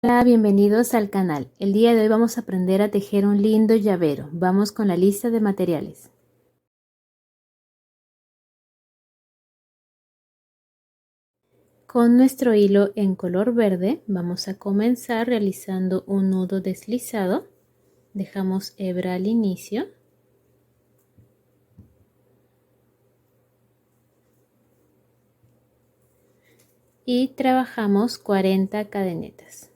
Hola, bienvenidos al canal. El día de hoy vamos a aprender a tejer un lindo llavero. Vamos con la lista de materiales. Con nuestro hilo en color verde vamos a comenzar realizando un nudo deslizado. Dejamos hebra al inicio. Y trabajamos 40 cadenetas.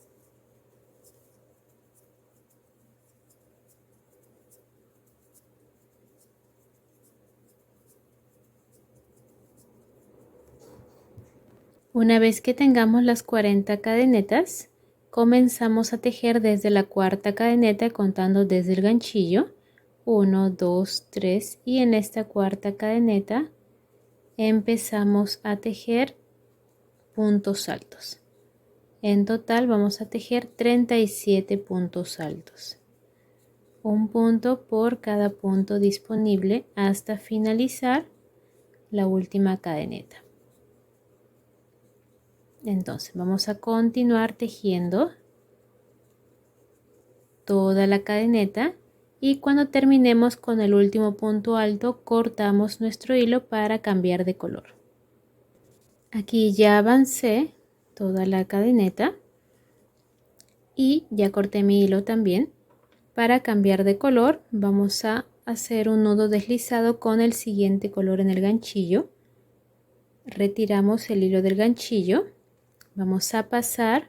Una vez que tengamos las 40 cadenetas, comenzamos a tejer desde la cuarta cadeneta contando desde el ganchillo. 1, 2, 3 y en esta cuarta cadeneta empezamos a tejer puntos altos. En total vamos a tejer 37 puntos altos. Un punto por cada punto disponible hasta finalizar la última cadeneta. Entonces vamos a continuar tejiendo toda la cadeneta y cuando terminemos con el último punto alto cortamos nuestro hilo para cambiar de color. Aquí ya avancé toda la cadeneta y ya corté mi hilo también. Para cambiar de color vamos a hacer un nudo deslizado con el siguiente color en el ganchillo. Retiramos el hilo del ganchillo. Vamos a pasar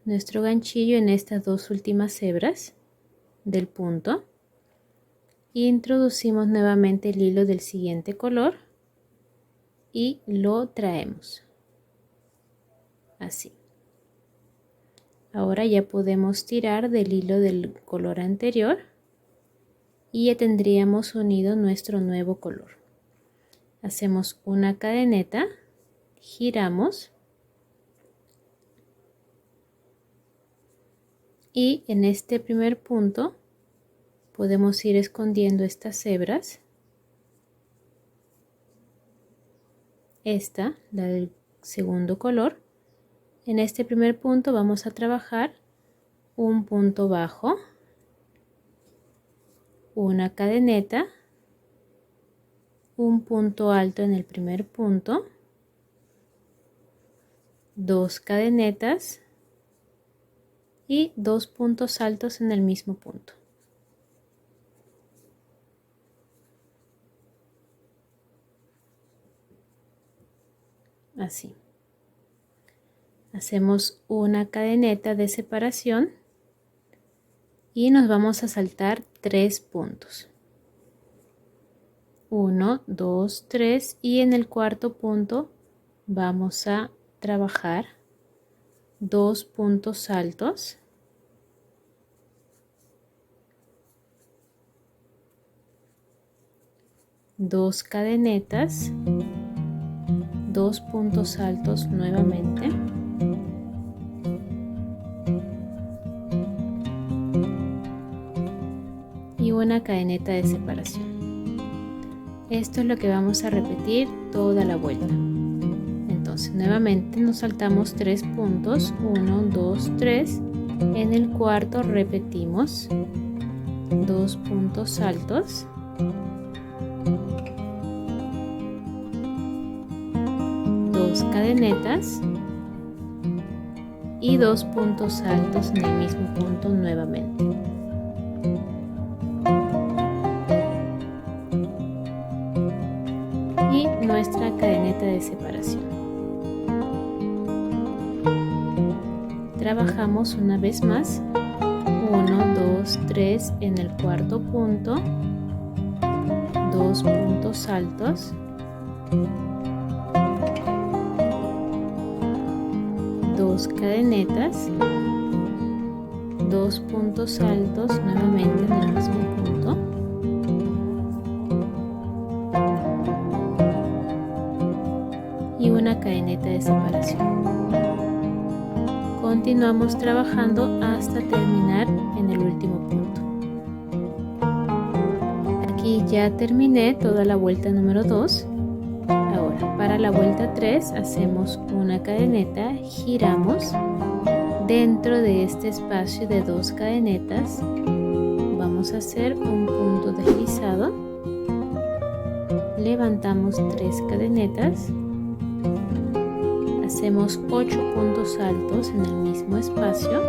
nuestro ganchillo en estas dos últimas hebras del punto. Introducimos nuevamente el hilo del siguiente color y lo traemos. Así. Ahora ya podemos tirar del hilo del color anterior y ya tendríamos unido nuestro nuevo color. Hacemos una cadeneta, giramos y en este primer punto podemos ir escondiendo estas hebras. Esta, la del segundo color. En este primer punto vamos a trabajar un punto bajo, una cadeneta, un punto alto en el primer punto, dos cadenetas y dos puntos altos en el mismo punto. Así. Hacemos una cadeneta de separación y nos vamos a saltar 3 puntos. 1, 2, 3 y en el cuarto punto vamos a trabajar 2 puntos altos. Dos cadenetas, 2 puntos altos nuevamente. Y una cadeneta de separación. Esto es lo que vamos a repetir toda la vuelta. Entonces nuevamente nos saltamos 3 puntos, 1, 2, 3. En el cuarto repetimos 2 puntos altos. Dos cadenetas y 2 puntos altos en el mismo punto nuevamente. Y nuestra cadeneta de separación. Trabajamos una vez más 1, 2, 3 en el cuarto punto, 2 puntos altos, dos cadenetas, 2 puntos altos nuevamente en el mismo punto. Y una cadeneta de separación. Continuamos trabajando hasta terminar en el último punto. Aquí ya terminé toda la vuelta número 2. Ahora para la vuelta 3 hacemos una cadeneta, giramos, Dentro de este espacio de 2 cadenetas vamos a hacer un punto deslizado, levantamos 3 cadenetas, hacemos 8 puntos altos en el mismo espacio,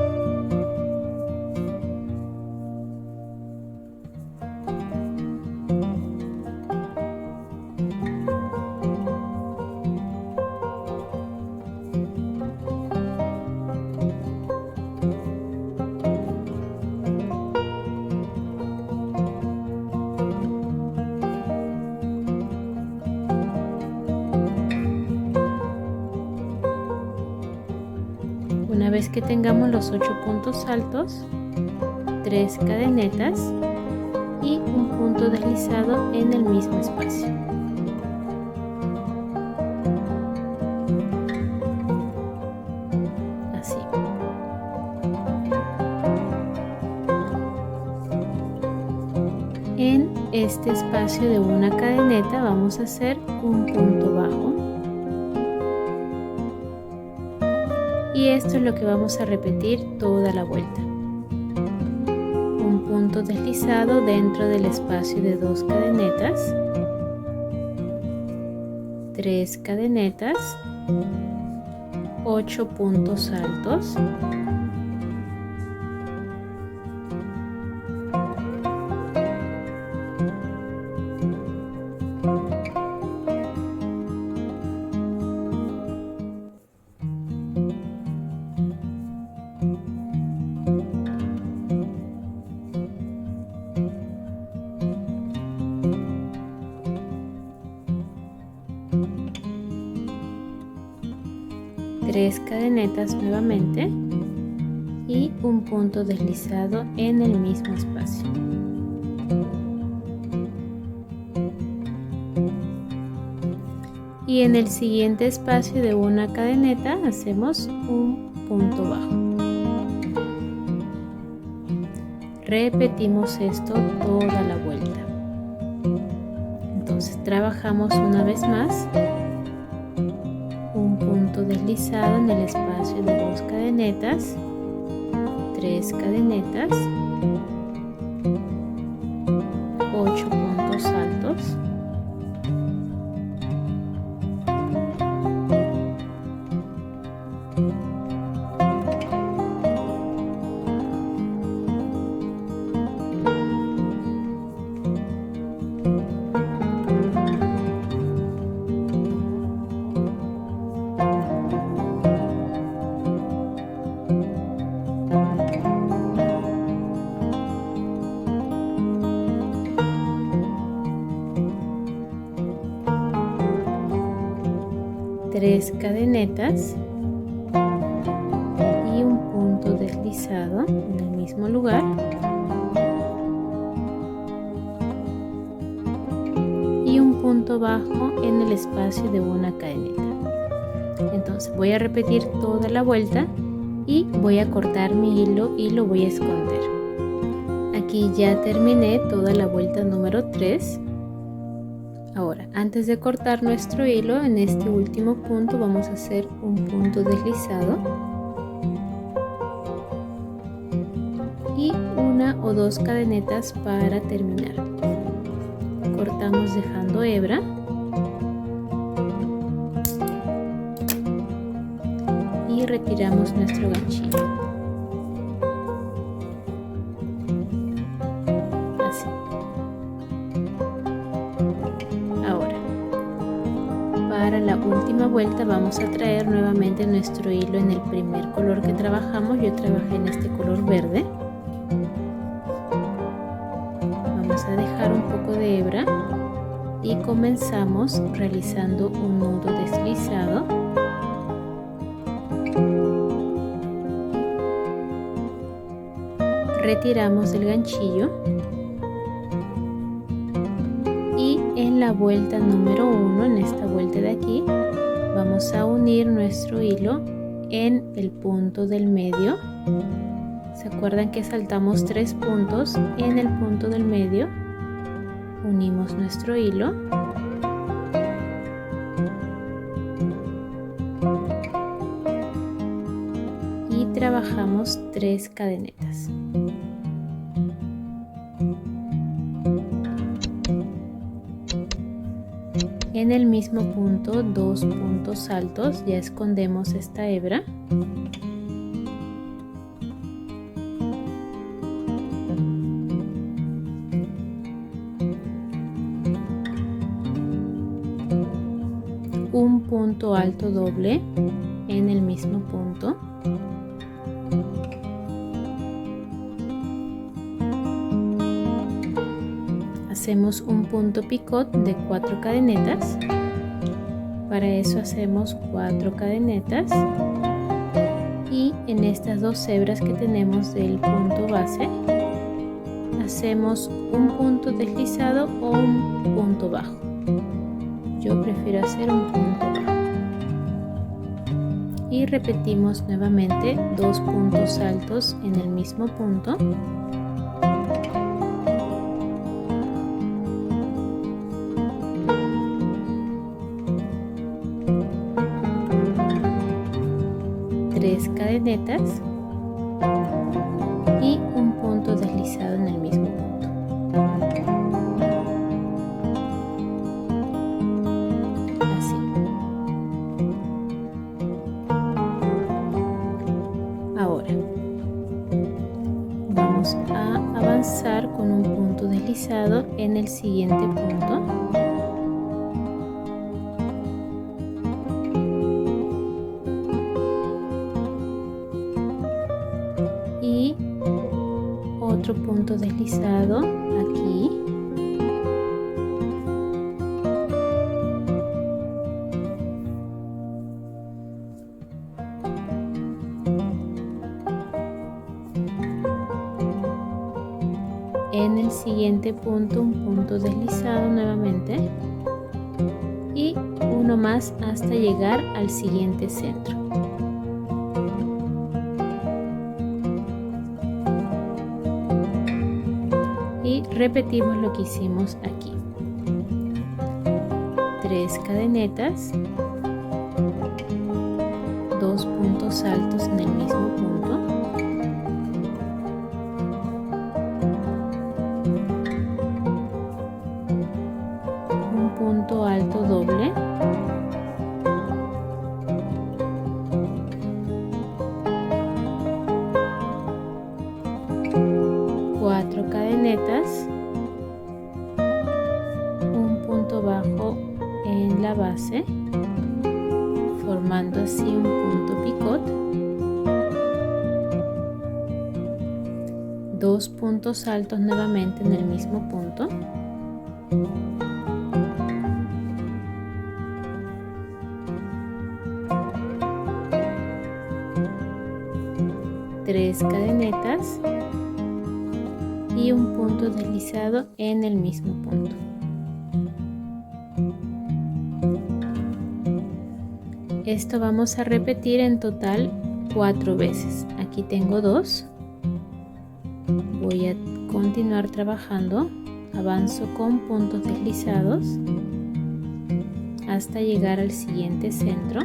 una vez que tengamos los 8 puntos altos, 3 cadenetas y un punto deslizado en el mismo espacio. Así. En este espacio de una cadeneta vamos a hacer un punto bajo. Y esto es lo que vamos a repetir toda la vuelta. Un punto deslizado dentro del espacio de 2 cadenetas, 3 cadenetas, 8 puntos altos, tres cadenetas nuevamente y un punto deslizado en el mismo espacio. Y en el siguiente espacio de una cadeneta hacemos un punto bajo. Repetimos esto toda la vuelta. Entonces trabajamos una vez más un punto deslizado en el espacio de 2 cadenetas, 3 cadenetas, 8 puntos altos, tres cadenetas y un punto deslizado en el mismo lugar, y un punto bajo en el espacio de una cadeneta. Entonces voy a repetir toda la vuelta y voy a cortar mi hilo y lo voy a esconder. Aquí ya terminé toda la vuelta número 3. Ahora, antes de cortar nuestro hilo, en este último punto vamos a hacer un punto deslizado y una o dos cadenetas para terminar. Cortamos dejando hebra y retiramos nuestro ganchillo. Así. Ahora, para la última vuelta vamos a traer nuevamente nuestro hilo en el primer color que trabajamos. Yo trabajé en este color verde. Vamos a dejar un poco de hebra y comenzamos realizando un nudo deslizado. Retiramos el ganchillo y en la vuelta número 1, en esta vuelta de aquí, vamos a unir nuestro hilo en el punto del medio. ¿Se acuerdan que saltamos 3 puntos? En el punto del medio unimos nuestro hilo y trabajamos trabajamos 3 cadenetas. En el mismo punto, 2 puntos altos, ya escondemos esta hebra. Un punto alto doble en el mismo punto. Hacemos un punto picot de 4 cadenetas. Para eso hacemos 4 cadenetas y en estas 2 hebras que tenemos del punto base hacemos un punto deslizado o un punto bajo. Yo prefiero hacer un punto bajo. Y repetimos nuevamente 2 puntos altos en el mismo punto. Tres cadenetas y un punto deslizado en el mismo punto. Así. Ahora vamos a avanzar con un punto deslizado en el siguiente punto. Y otro punto deslizado aquí. En el siguiente punto un punto deslizado nuevamente y uno más hasta llegar al siguiente centro. Y repetimos lo que hicimos aquí. 3 cadenetas, 2 puntos altos en el mismo punto, un punto alto doble, cuatro cadenetas, un punto bajo en la base, formando así un punto picot, 2 puntos altos nuevamente en el mismo punto, tres cadenetas y un punto deslizado en el mismo punto. Esto vamos a repetir en total 4 veces. Aquí tengo 2. Voy a continuar trabajando. Avanzo con puntos deslizados hasta llegar al siguiente centro.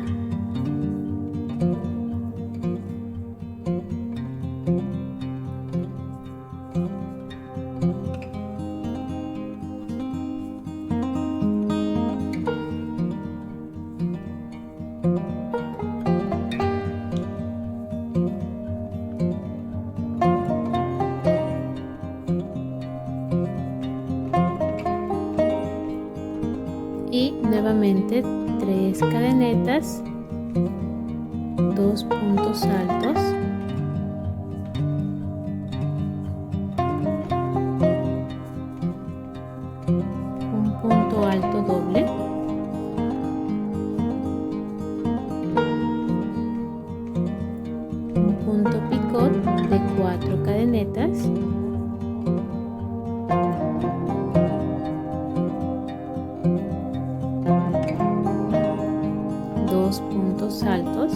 Y nuevamente 3 cadenetas, 2 puntos altos, un punto alto doble, un punto picot de 4 cadenetas, puntos altos,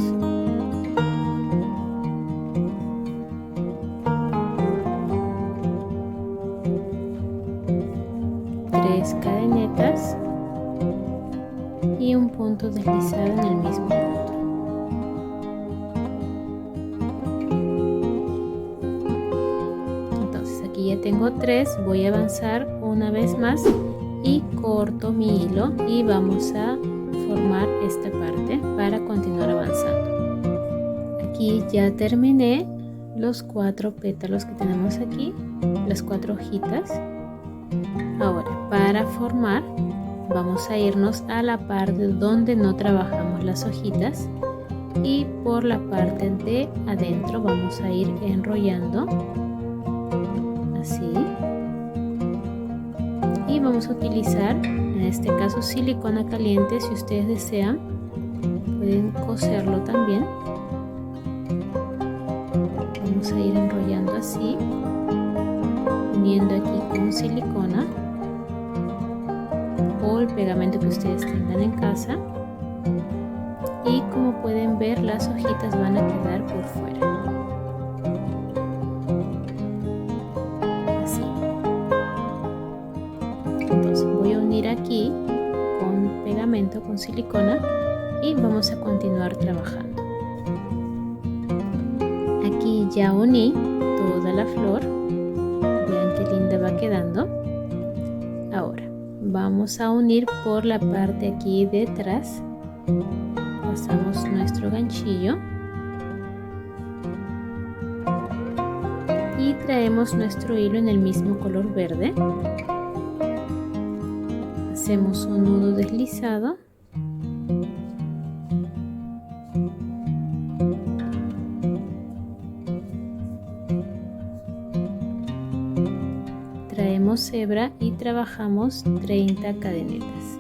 tres cadenetas y un punto deslizado en el mismo punto. aquí ya tengo 3, voy a avanzar una vez más y corto mi hilo y vamos a formar esta parte para continuar avanzando. Aquí ya terminé los 4 pétalos que tenemos aquí, las 4 hojitas. Ahora, para formar vamos a irnos a la parte donde no trabajamos las hojitas y por la parte de adentro vamos a ir enrollando así, y vamos a utilizar en este caso silicona caliente. Si ustedes desean pueden coserlo también. Vamos a ir enrollando así, uniendo aquí con silicona o el pegamento que ustedes tengan en casa, y como pueden ver las hojitas van a quedar por fuera así. Entonces voy a unir aquí con pegamento, con silicona, y vamos a continuar trabajando. Aquí ya uní toda la flor, vean qué linda va quedando. Ahora vamos a unir por la parte aquí detrás, pasamos nuestro ganchillo y traemos nuestro hilo en el mismo color verde. Hacemos un nudo deslizado traemos hebra y trabajamos 30 cadenetas.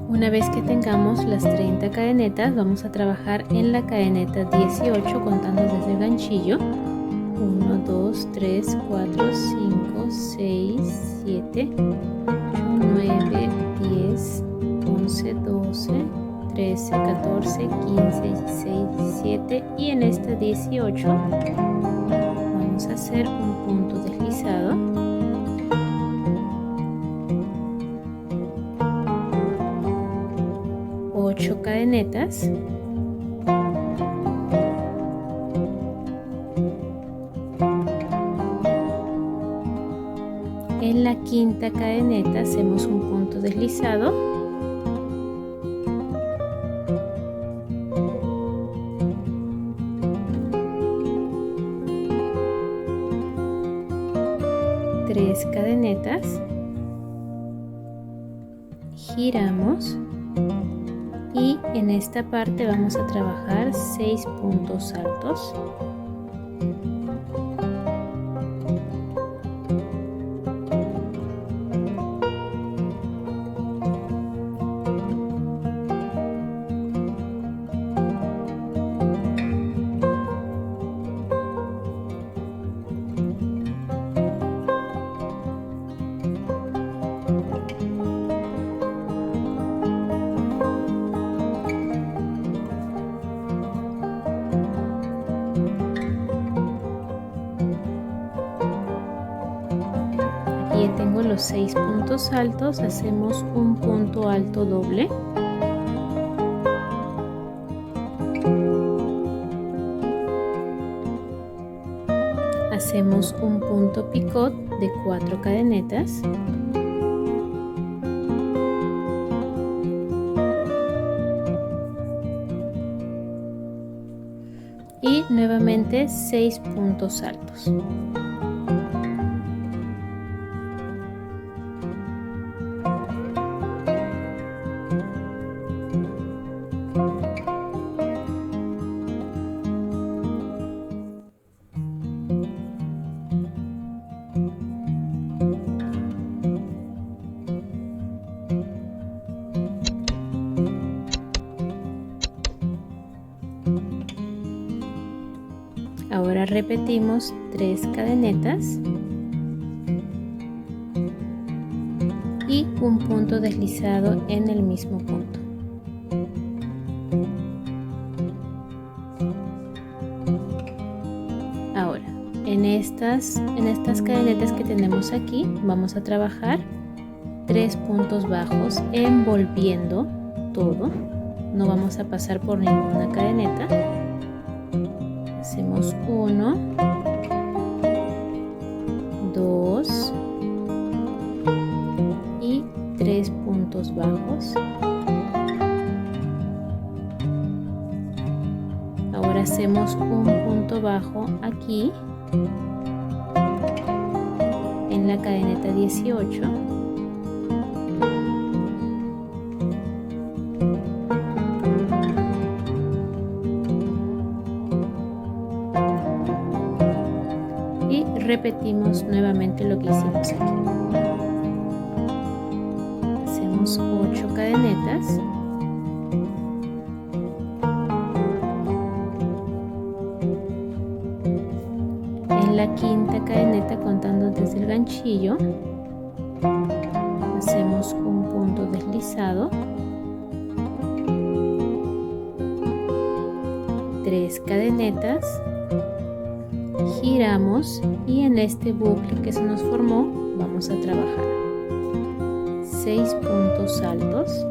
Una vez que tengamos las 30 cadenetas, vamos a trabajar en la cadeneta 18 contando desde el ganchillo. 1, 2, 3, 4, 5, 6, 7, 8, 9, 10, 11, 12, 13, 14, 15, 16, 17 y en esta 18 vamos a hacer un punto deslizado. Cadenetas, en la quinta cadeneta hacemos un punto deslizado, tres cadenetas, giramos. Y en esta parte vamos a trabajar 6 puntos altos. Ya tengo los 6 puntos altos, hacemos un punto alto doble, hacemos un punto picot de 4 cadenetas, y nuevamente 6 puntos altos. repetimos 3 cadenetas y un punto deslizado en el mismo punto. Ahora, en estas cadenetas que tenemos aquí vamos a trabajar 3 puntos bajos envolviendo todo. No vamos a pasar por ninguna cadeneta. Hacemos 1, 2 y 3 puntos bajos. Ahora hacemos un punto bajo aquí en la cadeneta 18. Y repetimos nuevamente lo que hicimos aquí. Hacemos 8 cadenetas. En la quinta cadeneta, contando desde el ganchillo, hacemos un punto deslizado, 3 cadenetas, giramos y en este bucle que se nos formó vamos a trabajar 6 puntos altos,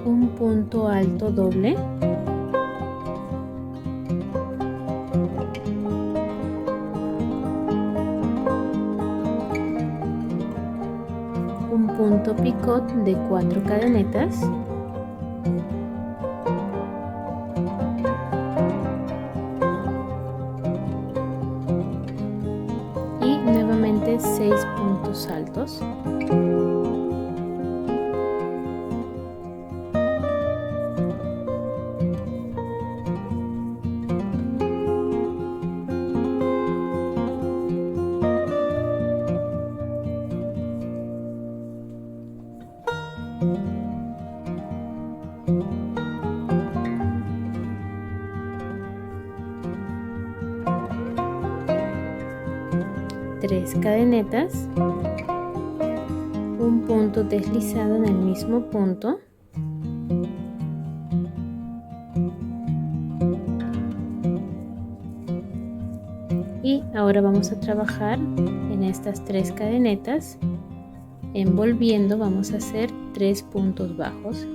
un punto alto doble, un punto picot de 4 cadenetas, y nuevamente 6 puntos altos. Tres cadenetas, un punto deslizado en el mismo punto, y ahora vamos a trabajar en estas 3 cadenetas envolviendo. Vamos a hacer 3 puntos bajos,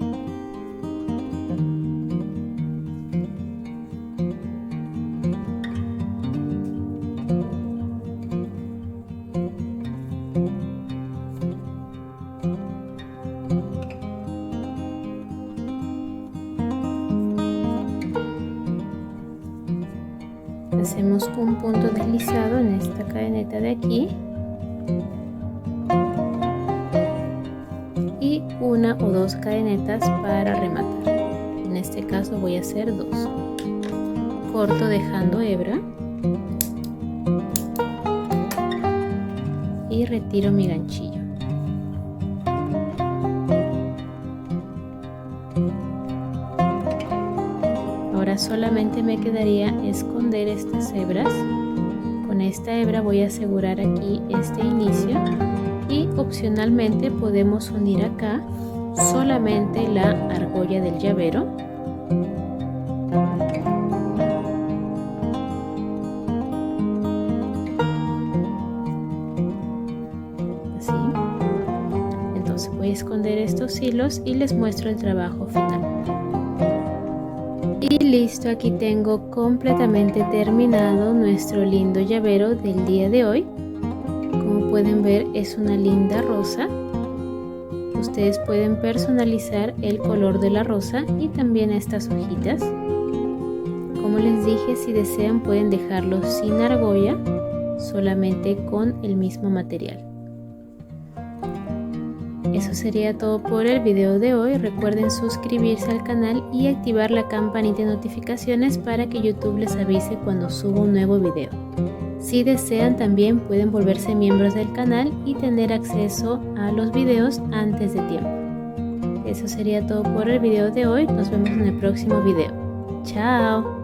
hacemos un punto deslizado en esta cadeneta de aquí y 1 o 2 cadenetas para rematar. En este caso voy a hacer 2. Corto dejando hebra y retiro mi ganchillo. Ahora solamente me quedaría esconder estas hebras. Con esta hebra voy a asegurar aquí este inicio y opcionalmente podemos unir acá solamente la argolla del llavero. Así. Entonces voy a esconder estos hilos y les muestro el trabajo final. Y listo, aquí tengo completamente terminado nuestro lindo llavero del día de hoy. Como pueden ver, es una linda rosa. Ustedes pueden personalizar el color de la rosa y también estas hojitas. Como les dije, si desean pueden dejarlo sin argolla, solamente con el mismo material. Eso sería todo por el video de hoy. Recuerden suscribirse al canal y activar la campanita de notificaciones para que YouTube les avise cuando suba un nuevo video. Si desean, también pueden volverse miembros del canal y tener acceso a los videos antes de tiempo. Eso sería todo por el video de hoy. Nos vemos en el próximo video. ¡Chao!